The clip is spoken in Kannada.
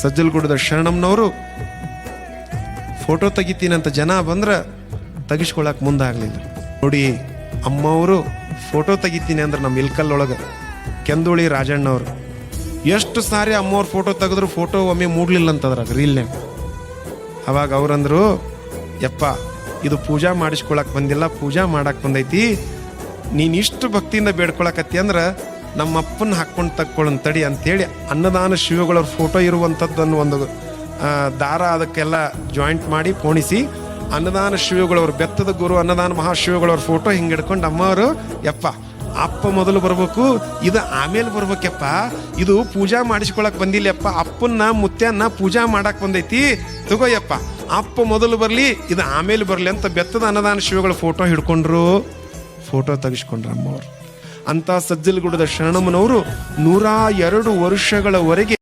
ಸಜ್ಜಲಗೂಡದ ಶರಣಮ್ಮನವರು ಫೋಟೋ ತೆಗಿತೀನಂತ ಜನ ಬಂದ್ರೆ ತೆಗಿಸ್ಕೊಳಕ್ ಮುಂದಾಗಲಿಲ್ಲ. ನೋಡಿ, ಅಮ್ಮವರು ಫೋಟೋ ತೆಗಿತೀನಿ ಅಂದ್ರೆ ನಮ್ಮ ಇಲ್ಕಲ್ಲೊಳಗೆ ಕೆಂದೋಳಿ ರಾಜಣ್ಣವರು ಎಷ್ಟು ಸಾರಿ ಅಮ್ಮವ್ರ ಫೋಟೋ ತೆಗೆದ್ರು ಫೋಟೋ ಒಮ್ಮೆ ಮೂಡ್ಲಿಲ್ಲ ಅಂತದ್ರಾಗ ರೀಲ್ನಾಗ. ಅವಾಗ ಅವ್ರಂದ್ರು, ಯಪ್ಪ ಇದು ಪೂಜಾ ಮಾಡಿಸ್ಕೊಳಕ್ ಬಂದಿಲ್ಲ, ಪೂಜಾ ಮಾಡಕ್ ಬಂದೈತಿ, ನೀನ್ ಇಷ್ಟು ಭಕ್ತಿಯಿಂದ ಬೇಡ್ಕೊಳಕತ್ತಿ ಅಂದ್ರೆ ನಮ್ಮ ಅಪ್ಪನ ಹಾಕ್ಕೊಂಡು ತಕ್ಕೊಳ್ಳೋನ್ ತಡಿ ಅಂತೇಳಿ ಅನ್ನದಾನ ಶಿವಗಳವ್ರ ಫೋಟೋ ಇರುವಂಥದ್ದನ್ನು ಒಂದು ದಾರ ಅದಕ್ಕೆಲ್ಲ ಜಾಯಿಂಟ್ ಮಾಡಿ ಪೋಣಿಸಿ ಅನ್ನದಾನ ಶಿವಗಳವ್ರ ಬೆತ್ತದ ಗುರು ಅನ್ನದಾನ ಮಹಾಶಿವಗಳವ್ರ ಫೋಟೋ ಹಿಂಗೆ ಹಿಡ್ಕೊಂಡು ಅಮ್ಮವರು, ಯಪ್ಪ ಅಪ್ಪ ಮೊದಲು ಬರ್ಬೇಕು, ಇದು ಆಮೇಲೆ ಬರ್ಬೇಕಪ್ಪ, ಇದು ಪೂಜಾ ಮಾಡಿಸ್ಕೊಳಕ್ ಬಂದಿಲ್ಲಪ್ಪ, ಅಪ್ಪನ್ನ ಮುತ್ಯನ್ನ ಪೂಜಾ ಮಾಡಕ್ ಬಂದೈತಿ, ತಗೋಯಪ್ಪ ಅಪ್ಪ ಮೊದಲು ಬರ್ಲಿ, ಇದು ಆಮೇಲೆ ಬರ್ಲಿ ಅಂತ ಬೆತ್ತದ ಅನ್ನದಾನ ಶಿವಗಳ ಫೋಟೋ ಹಿಡ್ಕೊಂಡ್ರು, ಫೋಟೋ ತೆಗಿಸ್ಕೊಂಡ್ರು ಅಮ್ಮವ್ರು. ಅಂತ ಸಜ್ಜಲಗೂಡದ ಶರಣಮ್ಮನವರು 102 ವರ್ಷಗಳವರೆಗೆ